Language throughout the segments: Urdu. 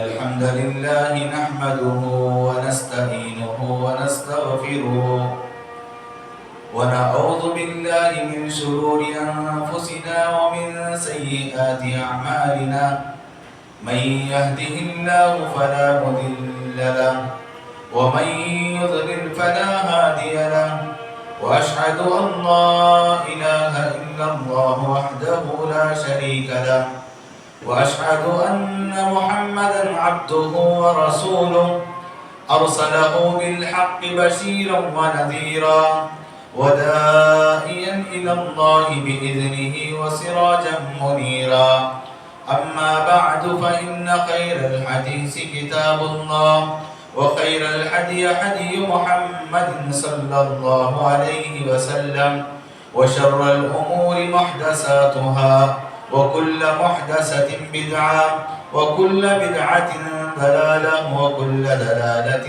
الحمد لله نحمده ونستعينه ونستغفره ونعوذ بالله من شرور أنفسنا ومن سيئات أعمالنا من يهده الله فلا مضل له ومن يضلل فلا هادي له وأشهد أن لا إله إلا الله وحده لا شريك له وأشهد أن محمدا عبده ورسوله أرسله بالحق بشيرا ونذيرا وداعيا إلى الله بإذنه وسراجا منيرا أما بعد فإن خير الحديث كتاب الله وخير الهدي هدي محمد صلى الله عليه وسلم وشر الأمور محدثاتها وكل محدثة بدعة وكل بدعة ضلالة وكل ضلالة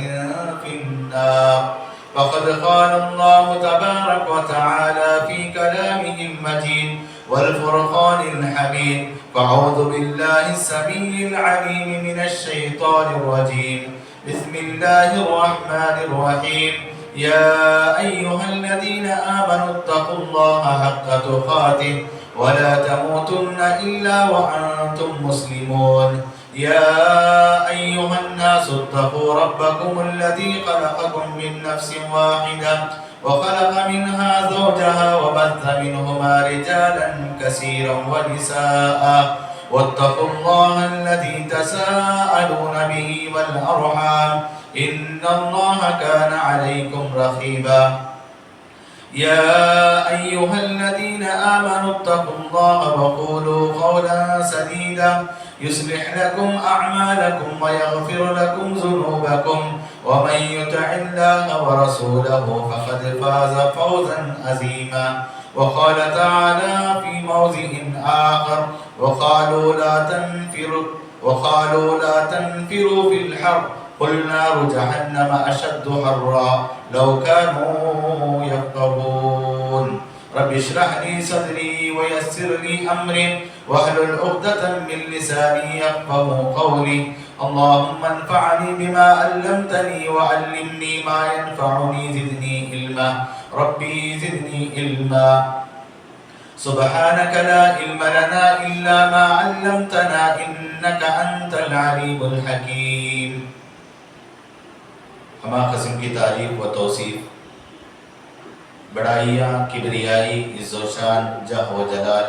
في النار فقد قال الله تبارك وتعالى في كلامه المجيد والفرقان الحميد فأعوذ بالله السميع العليم من الشيطان الرجيم بسم الله الرحمن الرحيم يا أيها الذين آمنوا اتقوا الله حق تقاته ولا تموتن إلا وأنتم مسلمون يا أيها الناس اتقوا ربكم الذي خلقكم من نفس واحدة وخلق منها زوجها وبث منهما رجالا كثيرا ونساء واتقوا الله الذي تساءلون به والأرحام إن الله كان عليكم رقيبا يا أيها الذين آمنوا اتقوا الله وقولوا قولا سديدا يصلح لكم أعمالكم ويغفر لكم ذنوبكم ومن يطع الله ورسوله فقد فاز فوزا عظيما وقال تعالى في موضع آخر وقالوا لا تنفروا في الحر قل نار جهنم أشد حرا لو كانوا يفقهون رب اشرح لي صدري ويسر لي أمري واحلل عقدة من لساني يفقهوا قولي اللهم انفعني بما علمتني وعلمني ما ينفعني زدني علما ربي زدني علما سبحانك لا علم لنا إلا ما علمتنا إنك أنت العليم الحكيم ہما قسم کی تعریف و توصیف بڑائیاں کبریائی عز و شان جہ و جلال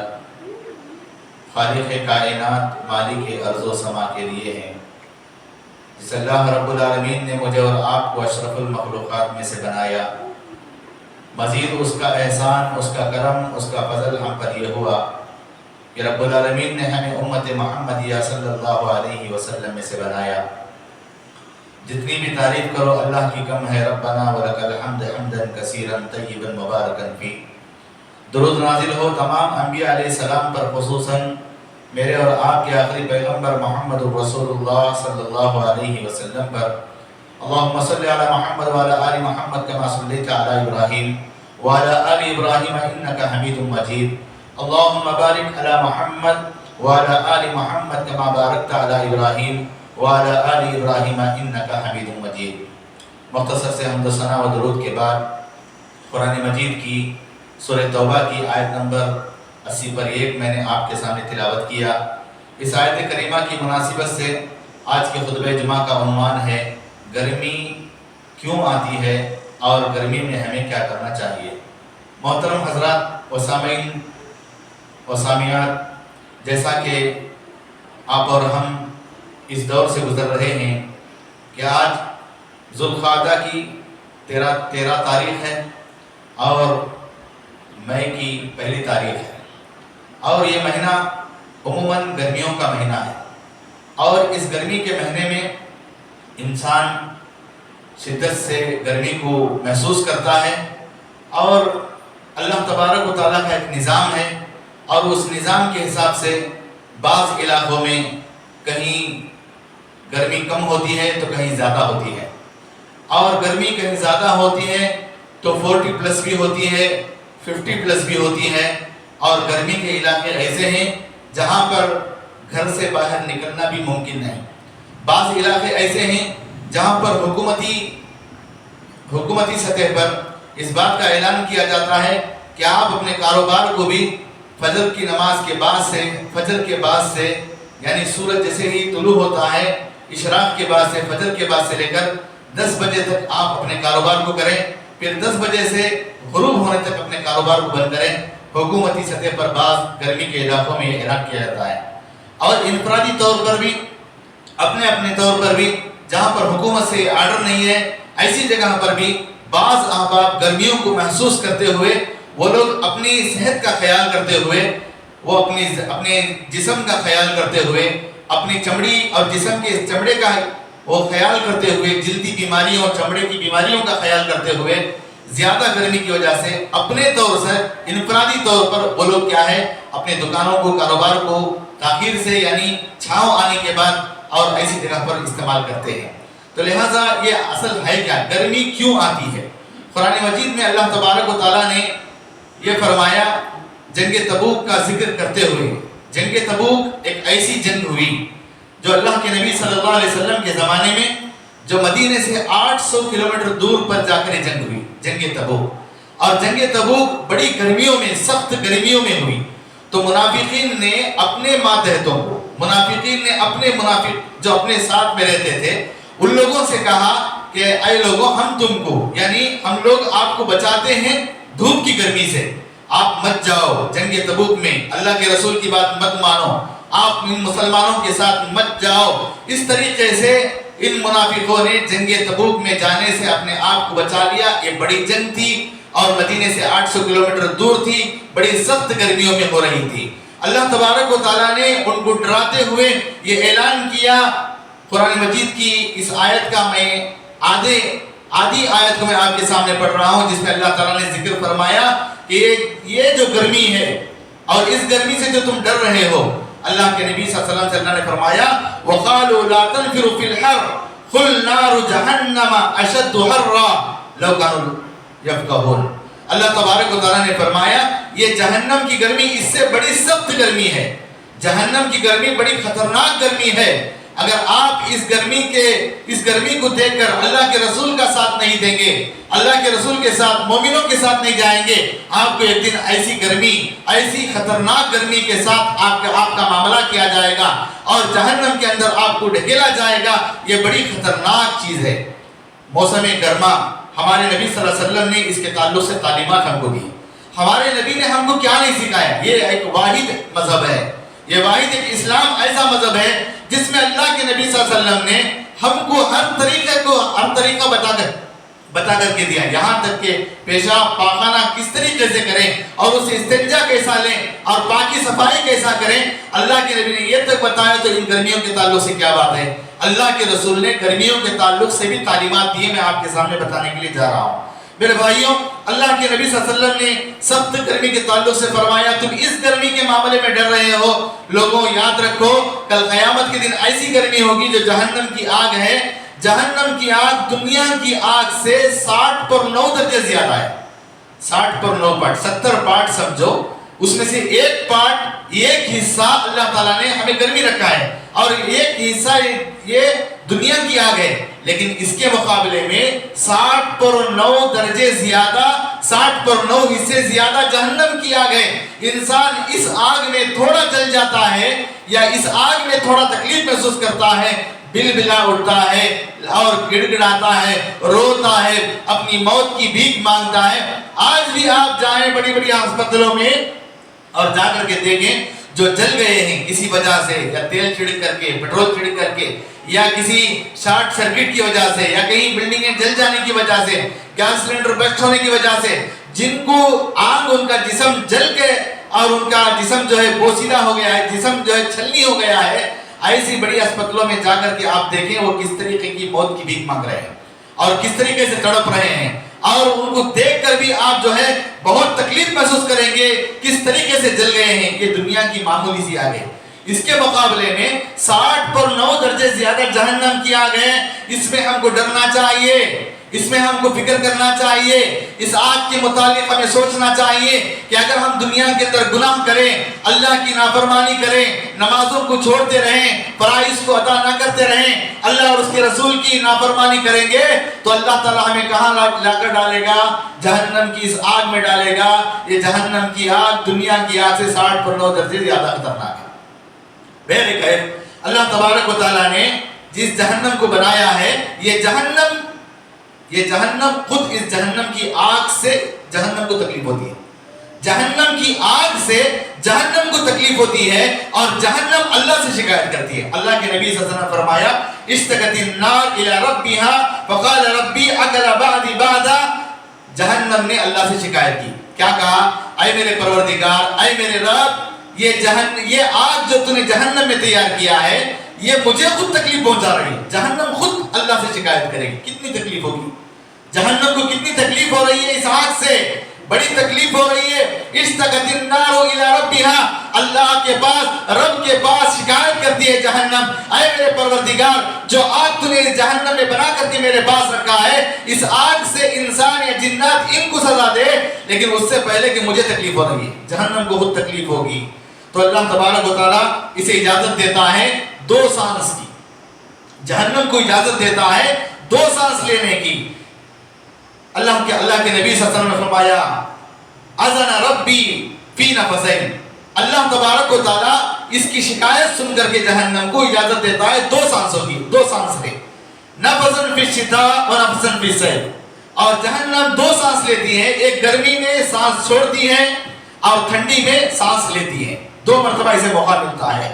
خالق کائنات مالک ارض و سما کے لیے ہیں جس اللہ رب العالمین نے مجھے اور آپ کو اشرف المخلوقات میں سے بنایا مزید اس کا احسان اس کا کرم اس کا فضل ہم پر یہ ہوا کہ رب العالمین نے ہمیں امت محمدیہ صلی اللہ علیہ وسلم میں سے بنایا جتنی بھی تعریف کرو اللہ کی کم ہے ربنا ولک الحمد حمدا کثیرا طیبا مبارکا فی درود نازل ہو تمام انبیاء علیہ السلام پر خصوصاً میرے اور آپ کے آخری پیغمبر محمد رسول اللہ صلی اللہ علیہ وسلم پر اللہم صلی علی محمد وعلی آل محمد کما صلیت علی ابراہیم وعلی آل ابراہیم انکا حمید مجید اللہم بارک علی محمد وعلی آل محمد کما بارکت علی ابراہیم وعلی آل ابراہیم انکا حمید مجید مختصر سے حمد و ثنا و درود کے بعد قرآن مجید کی سورہ توبہ کی آیت نمبر 80 پر 1 میں نے آپ کے سامنے تلاوت کیا اس آیت کریمہ کی مناسبت سے آج کے خطبہ جمعہ کا عنوان ہے گرمی کیوں آتی ہے اور گرمی میں ہمیں کیا کرنا چاہیے محترم حضرات و سامعین و سامعات جیسا کہ آپ اور ہم اس دور سے گزر رہے ہیں کہ آج ذوالقعدہ کی 13 تاریخ ہے اور مئی کی پہلی تاریخ ہے اور یہ مہینہ عموماً گرمیوں کا مہینہ ہے اور اس گرمی کے مہینے میں انسان شدت سے گرمی کو محسوس کرتا ہے اور اللہ تبارک و تعالیٰ کا ایک نظام ہے اور اس نظام کے حساب سے بعض علاقوں میں کہیں گرمی کم ہوتی ہے تو کہیں زیادہ ہوتی ہے اور گرمی کہیں زیادہ ہوتی ہے تو 40 پلس بھی ہوتی ہے 50 پلس بھی ہوتی ہے اور گرمی کے علاقے ایسے ہیں جہاں پر گھر سے باہر نکلنا بھی ممکن نہیں. بعض علاقے ایسے ہیں جہاں پر حکومتی سطح پر اس بات کا اعلان کیا جاتا ہے کہ آپ اپنے کاروبار کو بھی فجر کی نماز کے بعد سے، فجر کے بعد سے، یعنی سورج جیسے ہی طلوع ہوتا ہے اشراق کے بعد سے، فجر کے بعد سے لے کر 10 بجے تک آپ اپنے کاروبار کو کریں، پھر 10 بجے سے غروب ہونے تک اپنے کاروبار کو بند کریں. حکومتی سطح پر بعض گرمی کے علاقوں میں یہ اعلان کیا جاتا ہے. اور انفرادی طور پر بھی، اپنے اپنے طور پر بھی، جہاں پر حکومت سے آرڈر نہیں ہے ایسی جگہ پر بھی بعض احباب گرمیوں کو محسوس کرتے ہوئے وہ لوگ اپنی صحت کا خیال کرتے ہوئے، وہ اپنے جسم کا خیال کرتے ہوئے، اپنی چمڑی اور جسم کے چمڑے کا وہ خیال کرتے ہوئے، جلدی بیماریوں اور چمڑے کی بیماریوں کا خیال کرتے ہوئے زیادہ گرمی کی وجہ سے اپنے طور سے انفرادی طور پر وہ لوگ کیا ہے اپنے دکانوں کو، کاروبار کو تاخیر سے یعنی چھاؤں آنے کے بعد اور ایسی جگہ پر استعمال کرتے ہیں. تو لہٰذا یہ اصل ہے کیا، گرمی کیوں آتی ہے؟ قرآن مجید میں اللہ تبارک و تعالیٰ نے یہ فرمایا جنگ تبوک کا ذکر کرتے ہوئے. جنگ تبوک ایک ایسی جنگ ہوئی جو اللہ کے نبی صلی اللہ علیہ وسلم کے زمانے میں، جو مدینے سے 800 کلومیٹر دور پر جا کر جنگ ہوئی، جنگ تبوک. اور جنگ تبوک بڑی گرمیوں میں، سخت گرمیوں میں ہوئی. تو منافقین نے اپنے ماتحتوں کو، منافقین نے اپنے منافق جو اپنے ساتھ میں رہتے تھے ان لوگوں سے کہا کہ اے لوگوں، ہم تم کو، یعنی ہم لوگ آپ کو بچاتے ہیں دھوپ کی گرمی سے، آپ مت جاؤ جنگ تبوک میں، اللہ کے رسول کی بات مت مانو، آپ ان مسلمانوں کے ساتھ مت جاؤ. اس طریقے سے ان منافقوں نے جنگ تبوک میں جانے سے اپنے آپ کو بچا لیا. یہ بڑی جنگ تھی اور مدینے سے 800 کلومیٹر دور تھی، بڑی سخت گرمیوں میں ہو رہی تھی. اللہ تبارک و تعالیٰ نے ان کو ڈراتے ہوئے یہ اعلان کیا. قرآن مجید کی اس آیت کا میں آدھی آیت کو میں آپ کے سامنے پڑھ رہا ہوں، جس میں اللہ تعالیٰ نے ذکر فرمایا کہ یہ جو گرمی ہے اور اس گرمی سے جو تم ڈر رہے ہو، اللہ کے نبی صلی اللہ علیہ وسلم سے اللہ نے فرمایا وَقَالُوا لَا تَنْفِرُوا فِي الْحَرِّ قُلْ نَارُ جَهَنَّمَ أَشَدُّ حَرًّا لَوْ كَانُوا يَفْقَهُونَ. اللہ تبارک و تعالیٰ نے فرمایا یہ جہنم کی گرمی اس سے بڑی سخت گرمی ہے. جہنم کی گرمی بڑی خطرناک گرمی ہے. اگر آپ اس گرمی کو دیکھ کر اللہ کے رسول کا ساتھ نہیں دیں گے، اللہ کے رسول کے ساتھ، مومنوں کے ساتھ نہیں جائیں گے، آپ کو ایک دن ایسی گرمی، ایسی خطرناک گرمی کے ساتھ آپ کا معاملہ کیا جائے گا اور جہنم کے اندر آپ کو ڈھکیلا جائے گا. یہ بڑی خطرناک چیز ہے. موسم گرما ہمارے نبی صلی اللہ علیہ وسلم نے اس کے تعلق سے تعلیمات ہم کو دی. ہمارے نبی نے ہم کو کیا نہیں سکھایا؟ یہ ایک واحد مذہب ہے، یہ واحد ایک اسلام ایسا مذہب ہے جس میں اللہ کے نبی صلی اللہ علیہ وسلم نے ہم کو ہر طریقہ بتا کر کے دیا. یہاں تک کہ پیشاب پاخانہ کس طریقے سے کریں اور اسے استنجا کیسا لیں اور پاکی صفائی کیسا کریں، اللہ کے نبی نے یہ تک بتایا. تو ان گرمیوں کے تعلق سے کیا بات ہے؟ اللہ کے رسول نے گرمیوں کے تعلق سے بھی تعلیمات دی. میں آپ کے سامنے بتانے کے لیے جا رہا ہوں. میرے بھائیوں، اللہ کے نبی صلی اللہ علیہ وسلم نے سخت گرمی کے تعلق سے فرمایا تم اس گرمی کے معاملے میں ڈر رہے ہو، لوگوں یاد رکھو کل قیامت کے دن ایسی گرمی ہوگی جو جہنم کی آگ ہے. جہنم کی آگ دنیا کی آگ سے 60 پر 9 درجے زیادہ ہے. 60 پر 9 پارٹ، 70 پارٹ سمجھو، اس میں سے ایک پارٹ، ایک حصہ اللہ تعالیٰ نے ہمیں گرمی رکھا ہے اور ایک حصہ یہ دنیا کی آگ ہے. لیکن اس کے مقابلے میں 60 پر 9 درجے زیادہ، 60 پر 9 حصے زیادہ جہنم کی آگ ہے. انسان اس آگ میں تھوڑا جل جاتا ہے یا اس آگ میں تھوڑا تکلیف محسوس کرتا ہے، بل بلا اٹھتا ہے اور گڑ گڑاتا ہے، روتا ہے، اپنی موت کی بھیک مانگتا ہے. آج بھی آپ جائیں بڑی بڑی ہسپتالوں میں اور جا کر کے دیکھیں جو جل گئے ہیں کسی وجہ سے، یا تیل چھڑک کر کے، پیٹرول چھڑک کر کے، یا کسی شارٹ سرکٹ کی وجہ سے، یا کہیں بلڈنگیں جل جانے کی وجہ سے، گیس سلنڈر بسٹ ہونے کی وجہ سے، جن کو آگ ان کا جسم جل کے اور ان کا جسم جو ہے بوسیدہ ہو گیا ہے، جسم جو ہے چھلنی ہو گیا ہے، ایسی بڑی ہسپتالوں میں جا کر کے آپ دیکھیں وہ کس طریقے کی موت کی بھیک مانگ رہے ہیں اور کس طریقے سے تڑپ رہے ہیں. اور ان کو دیکھ کر بھی آپ جو ہے بہت تکلیف محسوس کریں گے کس طریقے سے جل گئے ہیں. یہ دنیا کی معمولی سی آگ ہے. اس کے مقابلے میں 60 پر 9 درجے زیادہ جہنم کی آگ ہے. اس میں ہم کو ڈرنا چاہیے. اس میں ہم کو فکر کرنا چاہیے، اس آگ کے متعلق ہمیں سوچنا چاہیے کہ اگر ہم دنیا کے اندر گناہ کریں، اللہ کی نافرمانی کریں، نمازوں کو چھوڑتے رہیں، فرائض کو ادا نہ کرتے رہیں، اللہ اور اس کے رسول کی نافرمانی کریں گے تو اللہ تعالیٰ ہمیں کہاں لا کر ڈالے گا؟ جہنم کی اس آگ میں ڈالے گا۔ یہ جہنم کی آگ دنیا کی آگ سے 60 درجے زیادہ خطرناک ہے۔ بہرکیف اللہ تبارک و تعالیٰ نے جس جہنم کو بنایا ہے، یہ جہنم خود اس جہنم کی آگ سے جہنم کو تکلیف ہوتی ہے، جہنم کی آگ سے جہنم کو تکلیف ہوتی ہے، اور جہنم اللہ سے شکایت کرتی ہے۔ اللہ کے نبی صلی اللہ علیہ وسلم نے فرمایا اشتکت النار الی ربها فقال ربی اکل بعدی بعدا، جہنم نے اللہ سے شکایت کی، کیا کہا؟ اے میرے پروردگار، اے میرے رب، یہ آگ جو تو نے جہنم میں تیار کیا ہے یہ مجھے خود تکلیف پہنچا رہی ہے۔ جہنم خود اللہ سے شکایت کرے گی، کتنی تکلیف ہوگی جہنم کو، کتنی تکلیف ہو رہی ہے اس آگ سے، بڑی تکلیف ہو رہی ہے۔ اشتکت النار الی ربها، اللہ کے پاس، رب کے پاس شکایت کرتی ہے جہنم، اے میرے پروردگار، جو آگ تو نے جہنم میں بنا کر کے میرے پاس رکھا ہے، اس آگ سے انسان یا جنات ان کو سزا دے، لیکن اس سے پہلے کہ مجھے تکلیف ہو رہی ہے، جہنم کو خود تکلیف ہوگی۔ تو اللہ تبارک و تعالیٰ اسے اجازت دیتا ہے 2 سانس کی، جہنم کو اجازت دیتا ہے 2 سانس لینے کی۔ اللہ کے نبی صلی اللہ علیہ وسلم نے فرمایا اذن ربی فی نفسین، اللہ تبارک و تعالیٰ اس کی شکایت سن کر کے جہنم کو اجازت دیتا ہے 2 سانسوں کی، 2 سانس لے، نفسن فی الشتاء و نفسن فی الصیف، اور جہنم 2 سانس لیتی ہے، ایک گرمی میں سانس چھوڑتی ہے اور ٹھنڈی میں سانس لیتی ہے، 2 مرتبہ اسے موقع ملتا ہے۔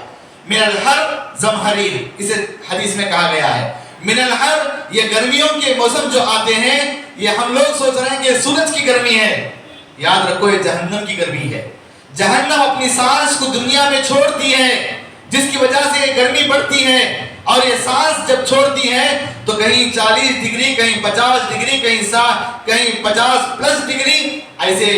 من الحر زمہریر، اسے حدیث میں کہا گیا ہے من الحر، یہ گرمیوں کے موسم جو آتے ہیں، یہ ہم لوگ سوچ رہے ہیں کہ سورج کی گرمی ہے، یاد رکھو یہ جہنم کی گرمی ہے۔ جہنم اپنی سانس کو دنیا میں چھوڑتی ہے، جس کی وجہ سے یہ گرمی بڑھتی ہے، اور یہ سانس جب چھوڑتی ہے تو کہیں 40 ڈگری، کہیں 50 ڈگری، کہیں 50+ ڈگری، ایسے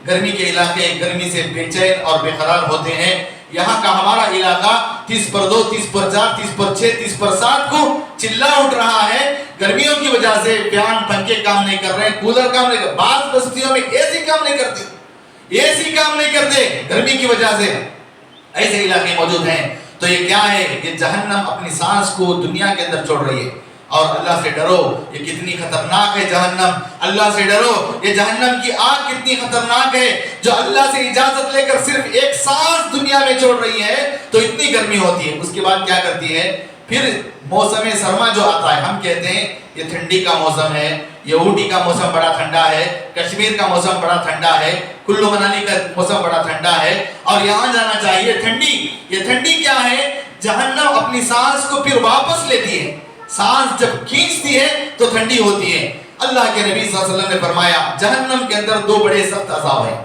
گرمی کے علاقے گرمی سے بے چین اور بے قرار ہوتے ہیں۔ یہاں کا ہمارا علاقہ 30/2، 30/4، 30/6، 30/7 کو چلا اٹھ رہا ہے، گرمیوں کی وجہ سے فیان پنکھے کام نہیں کر رہے، کولر کام نہیں کر رہے، بعض بستیوں میں اے سی کام نہیں کرتے گرمی کی وجہ سے، ایسے علاقے موجود ہیں۔ تو یہ کیا ہے؟ یہ جہنم اپنی سانس کو دنیا کے اندر چھوڑ رہی ہے، اور اللہ سے ڈرو، یہ کتنی خطرناک ہے جہنم، اللہ سے ڈرو، یہ جہنم کی آگ کتنی خطرناک ہے، جو اللہ سے اجازت لے کر صرف 1 سانس دنیا میں چھوڑ رہی ہے تو اتنی گرمی ہوتی ہے۔ اس کے بعد کیا کرتی ہے؟ پھر موسم سرما جو آتا ہے، ہم کہتے ہیں یہ ٹھنڈی کا موسم ہے، یہ اوٹی کا موسم بڑا ٹھنڈا ہے، کشمیر کا موسم بڑا ٹھنڈا ہے، کلو منالی کا موسم بڑا ٹھنڈا ہے، اور یہاں جانا چاہیے ٹھنڈی۔ یہ ٹھنڈی کیا ہے؟ جہنم اپنی سانس کو پھر واپس لیتی ہے، سانس جب کھینچتی ہے تو ٹھنڈی ہوتی ہے۔ اللہ کے نبی صلی اللہ علیہ وسلم نے فرمایا جہنم کے اندر 2 بڑے سخت عذاب ہیں،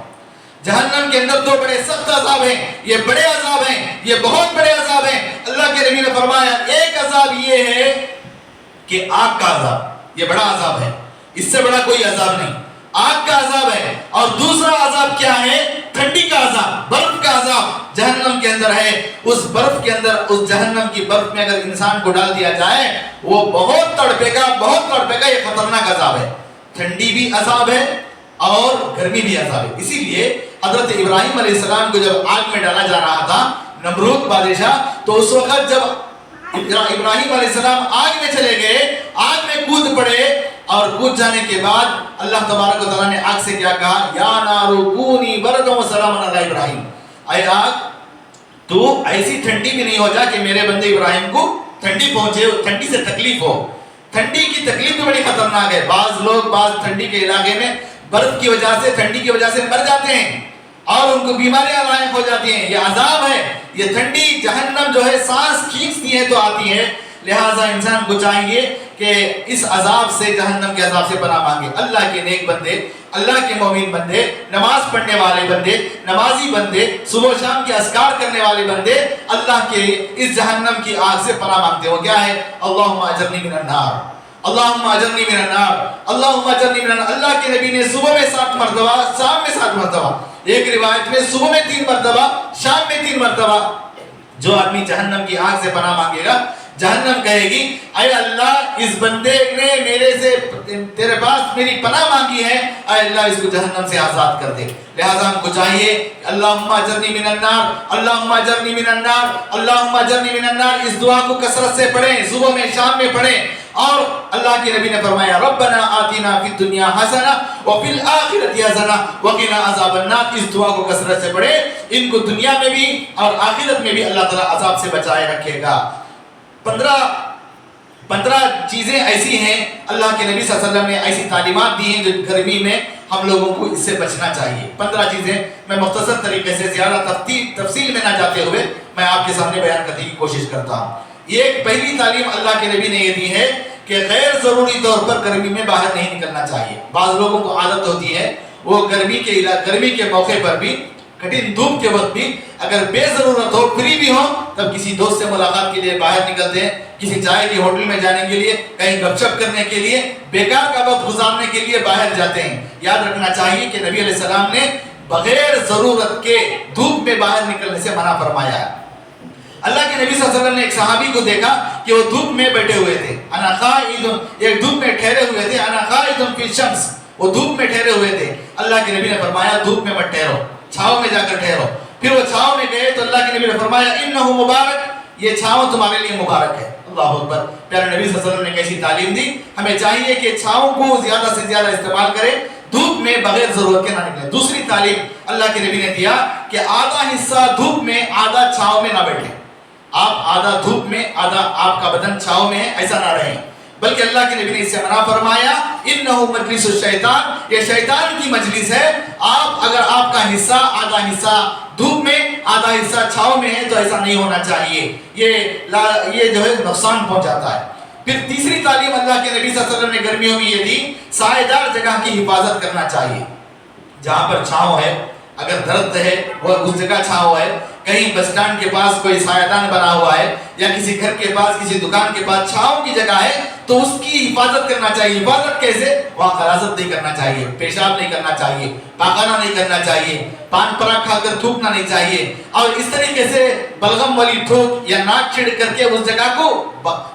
جہنم کے اندر 2 بڑے سخت عذاب ہیں، یہ بڑے عذاب ہیں، یہ بہت بڑے عذاب ہیں۔ اللہ کے نبی نے فرمایا ایک عذاب یہ ہے کہ آگ کا عذاب، یہ بڑا عذاب ہے، اس سے بڑا کوئی عذاب نہیں، آگ کا عذاب ہے۔ اور دوسرا عذاب کیا ہے؟ ٹھنڈی کا عذاب، برف کا عذاب جہنم کے اندر ہے۔ اس برف کے اندر، اس جہنم کی برف میں اگر انسان کو ڈال دیا جائے وہ بہت تڑپے گا، یہ خطرناک عذاب ہے۔ ٹھنڈی بھی عذاب ہے اور گرمی بھی عذاب ہے۔ اسی لیے حضرت ابراہیم علیہ السلام کو جب آگ میں ڈالا جا رہا تھا نمرود بادشاہ، تو اس وقت جب ابراہیم علیہ السلام آگ میں چلے گئے، آگ میں کود پڑے، اور کود جانے کے بعد اللہ تبارک و تعالیٰ نے آگ سے کیا کہا؟ یا نار کونی بردا و سلاما علی ابراہیم، اے آگ تو ایسی ٹھنڈی بھی نہیں ہو جا کہ میرے بندے ابراہیم کو ٹھنڈی پہنچے، ٹھنڈی سے تکلیف ہو۔ ٹھنڈی کی تکلیف بھی بڑی خطرناک ہے، بعض لوگ ٹھنڈی کے علاقے میں برف کی وجہ سے، ٹھنڈی کی وجہ سے مر جاتے ہیں اور ان کو بیماریاں لاحق ہو جاتی ہیں، یہ عذاب ہے۔ یہ ٹھنڈی جہنم جو ہے سانس کھینچتی ہے تو آتی ہے، لہٰذا انسان کو چاہیے کہ اس عذاب سے، جہنم کے عذاب سے پناہ مانگے۔ اللہ کے نیک بندے، اللہ کے مومن بندے، نماز پڑھنے والے بندے، نمازی بندے، صبح و شام کے اذکار کرنے والے بندے اللہ کے اس جہنم کی آگ سے پناہ مانگتے ہو۔ کیا ہے؟ اللہم اجرنی من النار، اللہم اجرنی من النار، اللہم اجرنی من النار۔ اللہ کے نبی نے صبح میں 7 مرتبہ، شام میں 7 مرتبہ، ایک روایت میں صبح میں 3 مرتبہ، شام میں 3 مرتبہ، جو آدمی جہنم کی آگ سے پناہ مانگے گا جہنم کہے گی اے اللہ اس بندے نے میرے سے تیرے پاس میری پناہ مانگی ہے، اے اللہ اس کو جہنم سے آزاد کر دے۔ لہذا ہم کو چاہیے اللہم اجرنی من النار، اللہم اجرنی من النار، اللہم اجرنی من النار، اس دعا کو کثرت سے پڑھیں، صبح میں شام میں پڑھیں۔ اور اللہ کے نبی نے فرمایا ربنا آتنا فی الدنیا حسنہ وفی الآخرۃ حسنہ وقنا عذاب النار، اس دعا کو کثرت سے پڑھیں، ان کو دنیا میں بھی اور آخرت میں بھی اللہ تعالیٰ عذاب سے بچائے رکھے گا۔ 15 چیزیں ایسی ہیں اللہ کے نبی صلی اللہ علیہ وسلم نے ایسی تعلیمات دی ہیں جو گرمی میں ہم لوگوں کو اس سے بچنا چاہیے۔ 15 چیزیں میں مختصر طریقے سے زیادہ تفصیل میں نہ جاتے ہوئے میں آپ کے سامنے بیان کرنے کی کوشش کرتا ہوں۔ یہ ایک پہلی تعلیم اللہ کے نبی نے یہ دی ہے کہ غیر ضروری طور پر گرمی میں باہر نہیں نکلنا چاہیے۔ بعض لوگوں کو عادت ہوتی ہے وہ گرمی کے موقع پر بھی، کٹھن دھوپ کے وقت بھی اگر بے ضرورت ہو، فری بھی ہو، تب کسی دوست سے ملاقات کے لیے باہر نکلتے ہیں، کسی چائے کی ہوٹل میں جانے کے لیے، کہیں گپ شپ کرنے کے لیے، بیکار کا وقت گزارنے کے لیے باہر جاتے ہیں۔ یاد رکھنا چاہیے کہ نبی علیہ السلام نے بغیر ضرورت کے دھوپ میں باہر نکلنے سے منع فرمایا ہے۔ اللہ کے نبی صلی اللہ علیہ وسلم نے ایک صحابی کو دیکھا کہ وہ دھوپ میں بیٹھے ہوئے تھے، انا قائد، ایک دھوپ میں ٹھہرے ہوئے تھے، انا قائد فی الشمس، وہ دھوپ میں ٹھہرے ہوئے تھے۔ اللہ کے نبی نے فرمایا دھوپ میں مت ٹھہرو، چھاؤں میں جا کر ٹھہرو۔ پھر وہ چھاؤں میں گئے تو اللہ کے نبی نے فرمایا انہ مبارک، یہ چھاؤں تمہارے لیے مبارک ہے۔ اللہ اکبر، پیارے نبی صلی اللہ علیہ وسلم نے کیسی تعلیم دی۔ ہمیں چاہیے کہ چھاؤں کو زیادہ سے زیادہ استعمال کریں، دھوپ میں بغیر ضرورت کے نہ نکلیں۔ دوسری تعلیم اللہ کے نبی نے دیا کہ آدھا حصہ دھوپ میں آدھا چھاؤں میں نہ بیٹھیں۔ آپ آدھا دھوپ میں آدھا آپ کا بدن چھاؤں میں ہے، ایسا نہ رہیں، بلکہ اللہ کے نبی نے اس سے منع فرمایا انہ مجلس الشیطان، یہ شیطان کی مجلس ہے۔ آپ اگر آپ کا حصہ آدھا حصہ دھوپ میں آدھا حصہ چھاؤں میں ہے تو ایسا نہیں ہونا چاہیے، یہ جو ہے نقصان پہنچاتا ہے۔ پھر تیسری تعلیم اللہ کے نبی صلی اللہ علیہ وسلم نے گرمیوں میں یہ دی، سائے دار جگہ کی حفاظت کرنا چاہیے۔ جہاں پر چھاؤں ہے، اگر درخت ہے وہ اس جگہ چھاؤں ہے، کہیں بس اسٹینڈ کے پاس کوئی سایہ دان بنا ہوا ہے یا کسی گھر کے پاس کسی دکان کے پاس چھاؤں کی جگہ ہے تو اس کی حفاظت کرنا چاہیے۔ حفاظت کیسے؟ وہاں غلاظت نہیں کرنا چاہیے، پیشاب نہیں کرنا چاہیے، پاخانہ نہیں کرنا چاہیے، پان پراگ کھا کر تھوکنا نہیں چاہیے، اور اس طریقے سے بلغم والی تھوک یا ناک چھڑ کر کے اس جگہ کو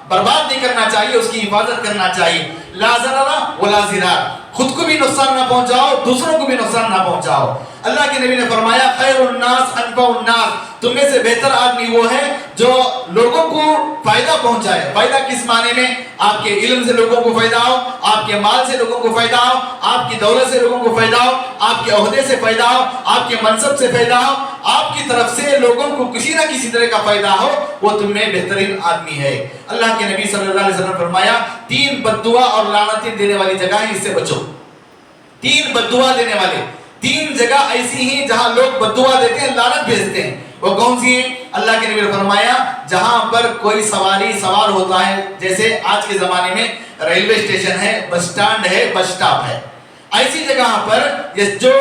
برباد نہیں کرنا چاہیے، اس کی حفاظت کرنا چاہیے۔ لا ضرر ولا ضرار، خود کو بھی نقصان نہ پہنچاؤ، دوسروں کو بھی نقصان نہ پہنچاؤ۔ اللہ کے نبی نے فرمایا خیر الناس انفع الناس، تم میں سے بہتر آدمی وہ ہے جو لوگوں کو فائدہ پہنچائے۔ فائدہ کس معنی میں؟ آپ کے علم سے لوگوں کو فائدہ ہو، آپ کے مال سے لوگوں کو فائدہ ہو، آپ کی دولت سے لوگوں کو فائدہ ہو، آپ کے عہدے سے فائدہ ہو، آپ کے منصب سے فائدہ ہو، آپ کی طرف سے لوگوں کو کسی نہ کسی طرح کا فائدہ ہو، وہ تم میں بہترین آدمی ہے۔ اللہ کے نبی صلی اللہ علیہ وسلم نے فرمایا 3 بد دعا اور لعنتیں دینے والی جگہ ہے، اس سے بچو۔ 3 بد دعا دینے والے، 3 جگہ ایسی ہیں جہاں لوگ بد دعا دیتے ہیں، لعنت بھیجتے ہیں۔ وہ کون سی ہیں؟ اللہ کے نبی نے فرمایا جہاں پر کوئی سوار ہوتا ہے، جیسے آج کے زمانے میں ریلوے اسٹیشن ہے، بس اسٹینڈ ہے، بس اسٹاپ ہے، ایسی جگہ پر جو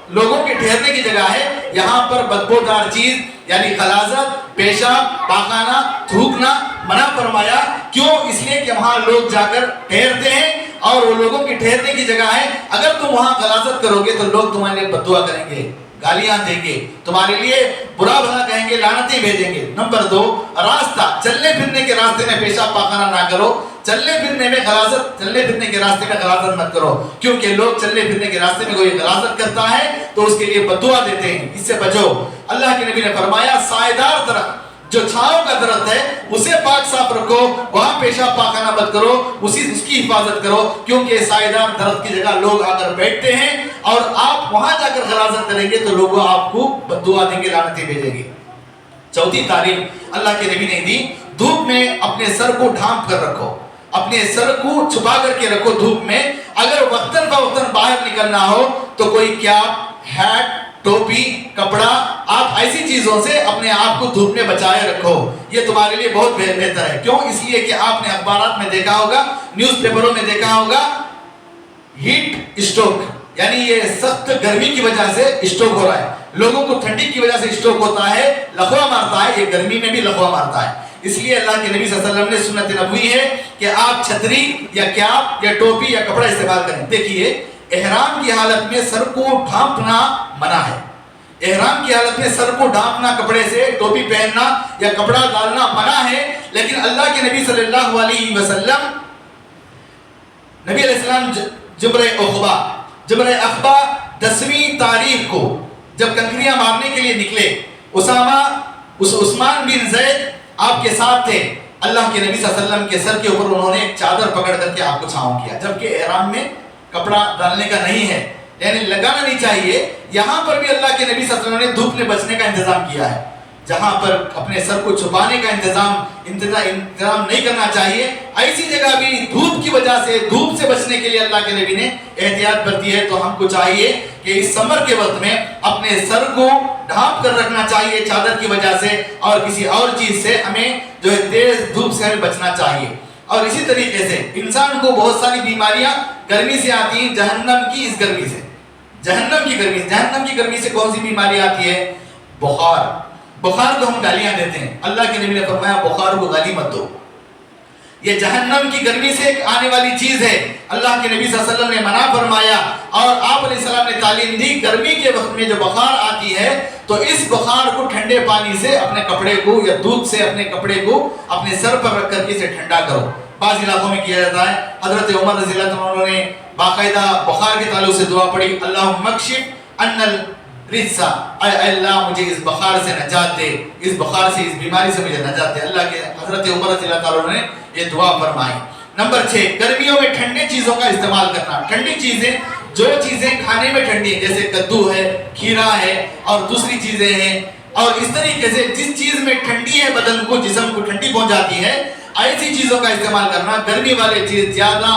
لوگوں کے ٹھہرنے کی جگہ ہے، یہاں پر بدبودار چیز یعنی غلاظت، پیشاب، پاخانہ، تھوکنا منع فرمایا۔ کیوں؟ اس لیے کہ وہاں لوگ جا کر ٹھہرتے ہیں اور وہ لوگوں کی ٹھہرنے کی جگہ ہے۔ اگر تم وہاں غلاظت کرو گے تو لوگ تمہارے لیے بد دعا کریں گے، گالیاں دیں گے، تمہارے لیے برا بھلا کہیں گے، لعنتیں بھیجیں گے۔ نمبر 2، راستہ، چلنے پھرنے کے راستے میں پیشاب پاخانہ نہ کرو، چلنے پھرنے کے راستے میں غلاظت مت کرو، کیونکہ لوگ چلنے پھرنے کے راستے میں کوئی غلاظت کرتا ہے تو اس کے لیے بد دعا دیتے ہیں، اس سے بچو۔ اللہ کے نبی نے فرمایا سایہ دار درخت، جو چھاؤں کا درخت ہے اسے پاک صاف رکھو، وہاں پیشاب پاخانہ مت کرو، اس کی حفاظت کرو، کیونکہ سایہ دار درخت کی جگہ لوگ آ کر بیٹھتے ہیں اور آپ وہاں جا کر غلاظت کریں گے تو لوگ آپ کو بد دعا دیں گے، لعنتیں بھیجیں گے۔ چوتھی تعلیم اللہ کے نبی نے دی، دھوپ میں اپنے سر کو ڈھانپ کر رکھو، اپنے سر کو چھپا کر کے رکھو دھوپ میں۔ اگر وقتاً فوقتاً باہر نکلنا ہو تو کوئی کیپ، ہیٹ، ٹوپی، کپڑا، آپ ایسی چیزوں سے اپنے آپ کو دھوپ میں بچائے رکھو، یہ تمہارے لیے بہت بہتر ہے۔ کیوں؟ اس لیے کہ آپ نے اخبارات میں دیکھا ہوگا، نیوز پیپروں میں دیکھا ہوگا، ہیٹ اسٹروک، یعنی یہ سخت گرمی کی وجہ سے اسٹروک ہو رہا ہے، لوگوں کو ٹھنڈی کی وجہ سے اسٹروک ہوتا ہے، لقوہ مارتا ہے، یہ گرمی میں بھی لقوہ مارتا ہے۔ اس لیے اللہ کے نبی صلی اللہ علیہ وسلم نے سنت نبوی ہے کہ آپ چھتری یا کیپ یا ٹوپی یا کپڑا استعمال کریں۔ دیکھیے احرام کی حالت میں سر کو ڈھانپنا منع ہے، احرام کی حالت میں سر کو ڈھانپنا، کپڑے سے ٹوپی پہننا یا کپڑا ڈالنا منع ہے، لیکن اللہ کے نبی صلی اللہ علیہ وسلم نبی علیہ السلام جبر اخبا 10ویں تاریخ کو جب کنکریاں مارنے کے لیے نکلے، عثمان بن زید آپ کے ساتھ تھے، اللہ کے نبی صلی اللہ علیہ وسلم کے سر کے اوپر انہوں نے ایک چادر پکڑ کر کے آپ کو چھاؤں کیا، جبکہ احرام میں کپڑا ڈالنے کا نہیں ہے، یعنی لگانا نہیں چاہیے۔ یہاں پر بھی اللہ کے نبی صلی اللہ علیہ وسلم نے دھوپ میں بچنے کا انتظام کیا ہے، جہاں پر اپنے سر کو چھپانے کا انتظام نہیں کرنا چاہیے، ایسی جگہ بھی دھوپ کی وجہ سے، دھوپ سے بچنے کے لیے اللہ کے نبی نے احتیاط برتی ہے۔ تو ہم کو چاہیے کہ اس سمر کے وقت میں اپنے سر کو ڈھانپ کر رکھنا چاہیے چادر کی وجہ سے، اور کسی اور چیز سے ہمیں جو ہے تیز دھوپ سے ہمیں بچنا چاہیے۔ اور اسی طریقے سے انسان کو بہت ساری بیماریاں گرمی سے آتی ہیں، جہنم کی اس گرمی سے، جہنم کی گرمی سے کون سی بیماری آتی ہے؟ بخار کو ہم گالیاں دیتے ہیں، اللہ کے نبی نے فرمایا بخار کو گالی مت دو، یہ جہنم کی گرمی سے آنے والی چیز ہے، اللہ کے نبی صلی اللہ علیہ وسلم نے منع فرمایا۔ اور آپ علیہ السلام نے تعلیم دی گرمی کے وقت میں جو بخار آتی ہے تو اس بخار کو ٹھنڈے پانی سے اپنے کپڑے کو یا دودھ سے اپنے کپڑے کو اپنے سر پر رکھ کر کے اسے ٹھنڈا کرو۔ بعض علاقوں میں کیا جاتا ہے، حضرت عمر رضی اللہ عنہ نے باقاعدہ بخار کے تعلق سے دعا پڑھی، اللہم اکشف عنا الرجس، اے اللہ مجھے اس بخار سے نجات دے، اس بخار سے، اس بیماری سے مجھے نجات دے۔ اللہ کے حضرت عمر رضی اللہ عنہ نے یہ دعا فرمائی۔ نمبر 6، گرمیوں میں ٹھنڈی چیزوں کا استعمال کرنا۔ ٹھنڈی چیزیں، جو چیزیں کھانے میں ٹھنڈی ہیں جیسے کدو ہے، کھیرا ہے اور دوسری چیزیں ہیں، اور اس طریقے سے جس چیز میں ٹھنڈی ہے بدن کو، جسم کو ٹھنڈی پہنچاتی ہے، ایسی چیزوں کا استعمال کرنا۔ گرمی والے چیز، زیادہ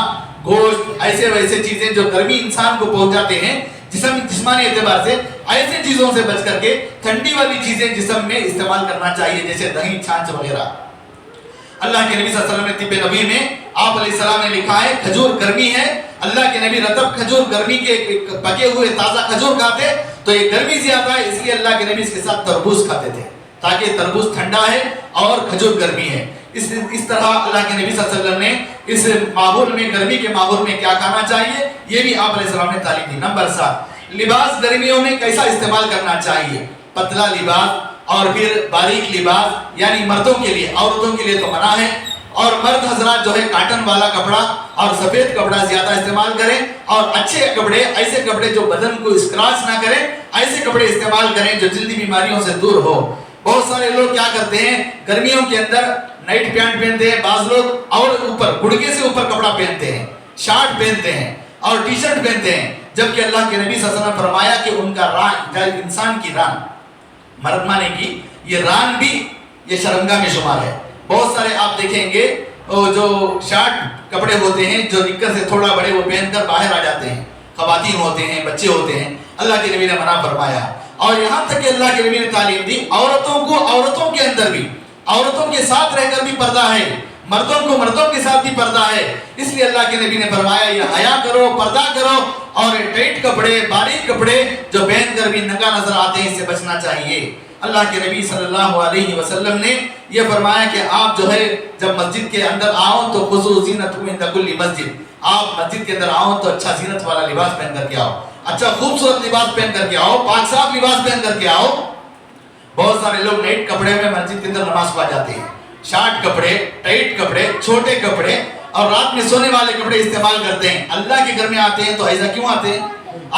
گوشت، ایسے ویسے چیزیں جو گرمی انسان کو پہنچاتے ہیں جسمانی اعتبار سے، ایسے چیزوں سے بچ کر کے ٹھنڈی والی چیزیں جسم میں استعمال کرنا چاہیے، جیسے دہی، چھاچھ وغیرہ۔ اللہ کے نبی صلی اللہ علیہ وسلم نے طب نبی میں آپ علیہ السلام نے لکھا ہے کھجور گرمی ہے، اللہ کے نبی رطب کھجور، گرمی کے پکے ہوئے تازہ کھجور کھاتے، تو یہ گرمی زیادہ ہے اس لیے اللہ کے نبی اس کے ساتھ تربوز کھاتے تھے، تاکہ تربوز ٹھنڈا ہے اور کھجور گرمی ہے۔ اس طرح اللہ کے نبی صلی اللہ علیہ وسلم نے اس ماحول میں، گرمی کے ماحول میں کیا کھانا چاہیے، یہ بھی آپ علیہ السلام نے تعلیم دی۔ نمبر 7، لباس گرمیوں میں کیسا استعمال کرنا چاہیے؟ پتلا لباس اور پھر باریک لباس، یعنی مردوں کے لیے، عورتوں کے لیے تو منع ہے، اور مرد حضرات جو ہے کاٹن والا کپڑا اور سفید کپڑا زیادہ استعمال کریں، اور اچھے کپڑے، ایسے کپڑے جو بدن کو اسکراچ نہ کریں، ایسے کپڑے استعمال کریں جو جلدی بیماریوں سے دور ہو۔ بہت سارے لوگ کیا کرتے ہیں، گرمیوں کے اندر نائٹ پینٹ پہنتے ہیں بعض لوگ، اور اوپر گھڑگے سے اوپر کپڑا پہنتے ہیں، شارٹ پہنتے ہیں اور ٹی شرٹ پہنتے ہیں، جبکہ اللہ کے نبی صلی اللہ علیہ وسلم نے فرمایا کہ ان کا ران، انسان کی ران، مرد مانے کی یہ ران بھی یہ شرمگاہ میں شمار ہے۔ بہت سارے آپ دیکھیں گے جو شارٹ کپڑے ہوتے ہیں جو نکر سے تھوڑا بڑے، وہ پہن کر باہر آ جاتے ہیں، خواتین ہوتے ہیں، بچے ہوتے ہیں، اللہ کے نبی نے منع فرمایا۔ اور یہاں تک کہ اللہ کے نبی نے تعلیم دی عورتوں کو، عورتوں کے اندر بھی، عورتوں کے ساتھ رہ کر بھی پردہ ہے، مردوں کو مردوں کے ساتھ بھی پردہ ہے، اس لیے اللہ کے نبی نے فرمایا یہ حیا کرو، پردہ کرو، اور ٹائٹ کپڑے، باریک کپڑے جو پہن کر بھی ننگا نظر آتے ہیں اس سے بچنا چاہیے۔ اللہ کے نبی صلی اللہ علیہ وسلم نے یہ فرمایا کہ آپ جو ہے جب مسجد کے اندر آؤ تو خذوا زینتکم عند کل مسجد، آپ مسجد کے اندر آؤ تو اچھا زینت والا لباس پہن کر کے آؤ، اچھا خوبصورت لباس پہن کر کے آؤ، پاک صاف لباس پہن کر کے آؤ۔ بہت سارے لوگ نائٹ کپڑے میں مسجد کے اندر نماز پڑھ جاتے ہیں، شارٹ کپڑے، ٹائٹ کپڑے، چھوٹے کپڑے اور رات میں سونے والے کپڑے استعمال کرتے ہیں۔ اللہ کے گھر میں آتے ہیں تو ایسا کیوں آتے ہیں؟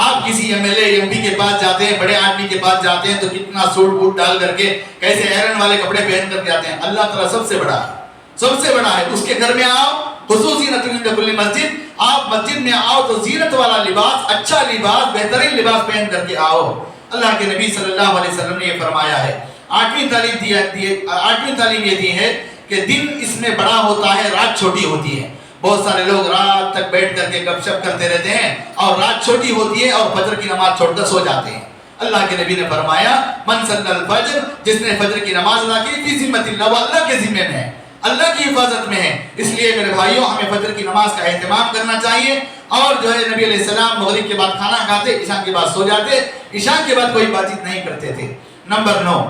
آپ کسی M L A M P کے پاس جاتے ہیں، بڑے آدمی کے پاس جاتے ہیں تو کتنا سوٹ بوٹ ڈال کر کے، کیسے ایرن والے کپڑے پہن کر کے آتے ہیں۔ اللہ تعالیٰ سب سے بڑا ہے، سب سے بڑا ہے، اس کے گھر میں آؤ، خصوصی زینتکم عند کل مسجد، آپ مسجد میں آؤ تو زینت والا لباس، اچھا لباس، بہترین لباس پہن کر کے آؤ۔ اللہ کے نبی صلی اللہ علیہ وسلم نے یہ فرمایا ہے۔ آٹھویں تعلیم یہ دی ہے کہ دن اس میں بڑا ہوتا ہے، رات چھوٹی ہوتی ہے۔ بہت سارے لوگ رات تک بیٹھ کر کے گپ شپ کرتے رہتے ہیں اور رات چھوٹی ہوتی ہے اور فجر کی نماز چھوڑ کر سو جاتے ہیں۔ اللہ کے نبی نے فرمایا من صلی الفجر، جس نے فجر کی نماز ادا کی، فی ذمۃ اللہ، وہ اللہ کے ذمے میں ہے، اللہ کی حفاظت میں ہے۔ اس لیے میرے بھائیوں ہمیں فجر کی نماز کا اہتمام کرنا چاہیے، اور جو ہے نبی علیہ السلام مغرب کے بعد کھانا کھاتے، عشاء کے بعد سو جاتے، عشاء کے بعد کوئی بات چیت نہیں کرتے تھے۔ نمبر 9،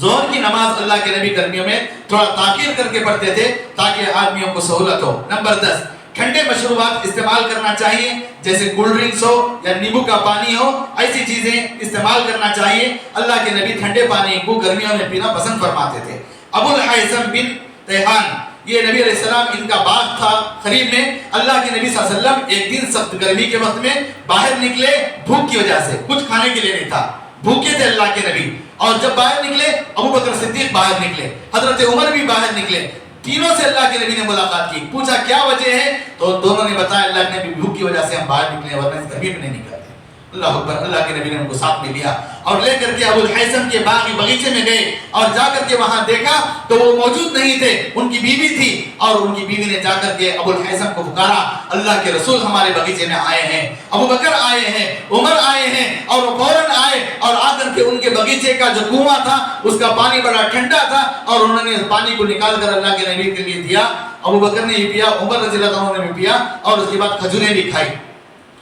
ظہر کی نماز اللہ کے نبی گرمیوں میں تھوڑا تاخیر کر کے پڑھتے تھے تاکہ آدمیوں کو سہولت ہو۔ نمبر 10، ٹھنڈے مشروبات استعمال کرنا چاہیے، جیسے کولڈ ڈرنکس ہو یا نیمبو کا پانی ہو، ایسی چیزیں استعمال کرنا چاہیے۔ اللہ کے نبی ٹھنڈے پانی کو گرمیوں میں پینا پسند فرماتے تھے۔ ابو الحیثم بن تیحان، یہ نبی علیہ السلام ان کا باغ تھا قریب میں. اللہ کے نبی صلی اللہ علیہ وسلم ایک دن سخت گرمی کے وقت میں باہر نکلے بھوک کی وجہ سے، کچھ کھانے کے لیے نہیں تھا، بھوکے تھے اللہ کے نبی. اور جب باہر نکلے ابو بکر صدیق باہر نکلے، حضرت عمر بھی باہر نکلے، تینوں سے اللہ کے نبی نے ملاقات کی، پوچھا کیا وجہ ہے، تو دونوں نے بتایا اللہ کے نبی بھوک کی وجہ سے ہم باہر نکلے ورنہ اس گرمی میں نہیں نکلتے. اللہ اکبر. اللہ کے نبی نے ان کو ساتھ میں لیا اور لے کر کے ابو الحیثم کے باغیچے میں گئے اور جا کر کے وہاں دیکھا تو وہ موجود نہیں تھے، ان کی بیوی تھی. اور ان کی بیوی نے جا کر کے ابو الحیثم کو پکارا، اللہ کے رسول ہمارے باغیچے میں آئے ہیں، ابو بکر آئے ہیں، عمر آئے ہیں. اور وہ فوراً آئے اور آ کر کے ان کے باغیچے کا جو کنواں تھا اس کا پانی بڑا ٹھنڈا تھا اور انہوں نے پانی کو نکال کر اللہ کے نبی کے لیے دیا. ابو بکر نے یہ پیا، عمر رضی اللہ عنہ نے بھی پیا اور اس کے بعد کھجوریں بھی کھائی.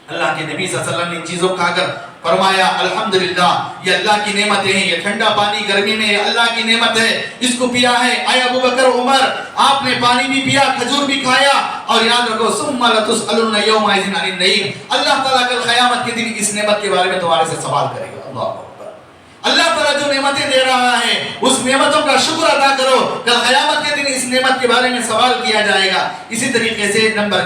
اللہ کے نبی صلی اللہ علیہ وسلم نے ان چیزوں کھا کر فرمایا الحمدللہ، یہ اللہ کی نعمتیں ہیں، یہ ٹھنڈا پانی گرمی میں اللہ کی نعمت ہے، اس کو پیا ہے. اے ابو بکر عمر، آپ نے پانی بھی پیا، کھجور بھی کھایا، اور یاد رکھو ثم لتسألن یومئذ عن النعیم، اللہ تعالیٰ کل قیامت کے دن اس نعمت کے بارے میں تمہارے سے سوال کرے گا. اللہ اکبر. اللہ تعالیٰ جو نعمتیں دے رہا ہے اس نعمتوں کا شکر ادا کرو، کل قیامت کے دن اس نعمت کے بارے میں سوال کیا جائے گا. اسی طریقے سے نمبر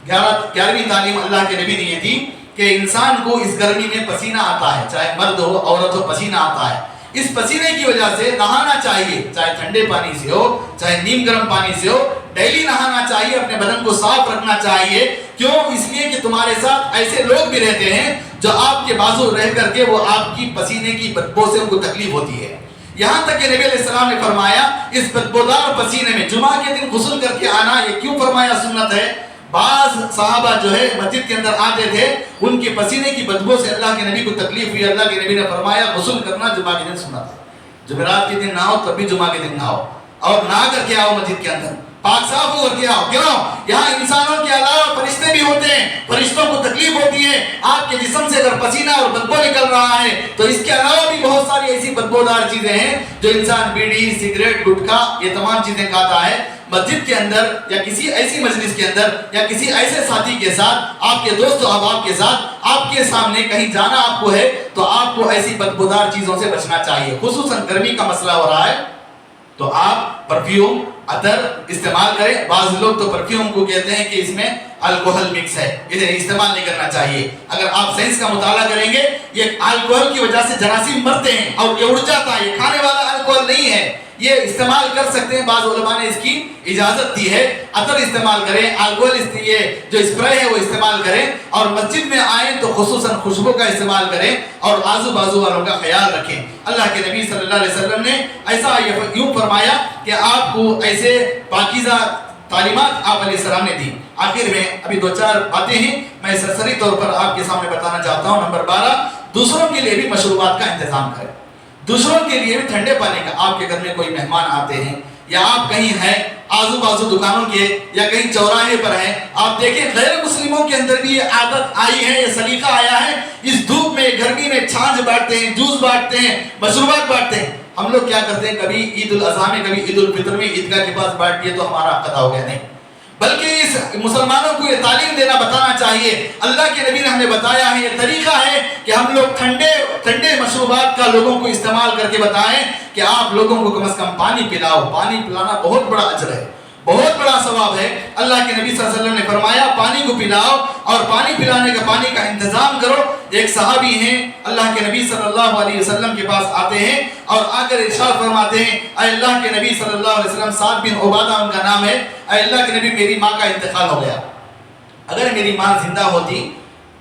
11ویں تعلیم اللہ کے نبی نے یہ دی کہ انسان کو اس گرمی میں پسینہ آتا ہے، چاہے مرد ہو عورت ہو، پسینہ آتا ہے. اس پسینے کی وجہ سے نہانا چاہیے، چاہے ٹھنڈے پانی سے ہو چاہے نیم گرم پانی سے ہو، ڈیلی نہانا چاہیے، اپنے بدن کو صاف رکھنا چاہیے. کیوں؟ اس لیے کہ تمہارے ساتھ ایسے لوگ بھی رہتے ہیں جو آپ کے بازو رہ کر کے وہ آپ کی پسینے کی بدبو سے ان کو تکلیف ہوتی ہے. یہاں تک کہ نبی علیہ السلام نے فرمایا اس بدبودار پسینے میں جمعہ کے دن غسل کر کے آنا. یہ کیوں فرمایا سنت ہے؟ بعض صحابہ جو ہے مسجد کے اندر آتے تھے، ان کے پسینے کی بدبو سے اللہ کے نبی کو تکلیف ہوئی. اللہ کے نبی نے فرمایا غسل کرنا جمعہ کے دن سنت ہے، جمعرات کے دن نہ ہو تب بھی جمعہ کے دن نہ ہو، اور نہ کر کے آؤ مسجد کے اندر، پاک صاف ہو کر کے آؤ. کیوں؟ یہاں انسانوں کے علاوہ فرشتے بھی ہوتے ہیں، فرشتوں کو تکلیف ہوتی ہے. آپ کے جسم سے اگر پسینہ اور بدبو نکل رہا ہے تو اس کے علاوہ بھی بہت ساری ایسی بدبودار چیزیں ہیں جو انسان بیڑی، سگریٹ، گٹکا، یہ تمام چیزیں کھاتا ہے. مسجد کے اندر یا کسی ایسی مجلس کے اندر یا کسی ایسے ساتھی کے ساتھ، آپ کے دوست و احباب کے ساتھ، آپ کے سامنے کہیں جانا آپ کو ہے تو آپ کو ایسی بدبودار چیزوں سے بچنا چاہیے. خصوصاً گرمی کا مسئلہ ہو رہا ہے تو آپ پرفیوم، عطر استعمال کریں. بعض لوگ تو پرفیوم کو کہتے ہیں کہ اس میں الکوہل مکس ہے، اسے استعمال نہیں کرنا چاہیے. اگر آپ سائنس کا مطالعہ کریں گے، یہ الکوہل کی وجہ سے جراثیم مرتے ہیں اور یہ اڑ جاتا ہے، یہ کھانے والا الکوہل نہیں ہے. یہ استعمال کر سکتے ہیں، بعض علماء نے اس کی اجازت دی ہے. عطر استعمال کریں، الکوہل یہ جو اسپرے ہے وہ استعمال کریں، اور مسجد میں آئیں تو خصوصاً خوشبو کا استعمال کریں اور آزو بازو والوں کا خیال رکھیں. اللہ کے نبی صلی اللہ علیہ وسلم نے ایسا یوں فرمایا کہ آپ کو ایسے پاکیزہ تعلیمات آپ علیہ السلام نے دی. آخر میں ابھی 2-4 باتیں ہیں میں سرسری طور پر آپ کے سامنے بتانا چاہتا ہوں. نمبر 12، دوسروں کے لیے بھی مشروبات کا انتظام کریں. دوسروں کے لیے بھی ٹھنڈے پانی کا. آپ کے گھر میں کوئی مہمان آتے ہیں یا آپ کہیں ہیں آزو بازو دکانوں کے یا کہیں چوراہے پر ہیں، آپ دیکھیں غیر مسلموں کے اندر بھی یہ عادت آئی ہے، یہ سلیقہ آیا ہے. اس دھوپ میں گرمی میں چھاچھ بانٹتے ہیں، جوس بانٹتے ہیں، مشروبات بانٹتے ہیں. ہم لوگ کیا کرتے ہیں، کبھی عید الاضحیٰ میں، کبھی عید الفطر میں عیدگاہ کے پاس بانٹ دیے تو ہمارا قضا ہو گیا. نہیں، بلکہ اس مسلمانوں کو یہ تعلیم دینا بتانا چاہیے. اللہ کے نبی نے ہمیں بتایا ہے، یہ طریقہ ہے کہ ہم لوگ ٹھنڈے مشروبات کا لوگوں کو استعمال کر کے بتائیں کہ آپ لوگوں کو کم از کم پانی پلاؤ. پانی پلانا بہت بڑا اجر ہے، بہت بڑا ثواب ہے. اللہ کے نبی صلی اللہ علیہ وسلم نے فرمایا پانی کو پلاؤ اور پانی پلانے کا پانی کا انتظام کرو. ایک صحابی ہیں اللہ کے نبی صلی اللہ علیہ وسلم کے پاس آتے ہیں اور آ کر ارشاد فرماتے ہیں، اے اللہ کے نبی صلی اللہ علیہ وسلم، سعد بن عبادہ ان کا نام ہے، اے اللہ کے نبی میری ماں کا انتقال ہو گیا. اگر میری ماں زندہ ہوتی،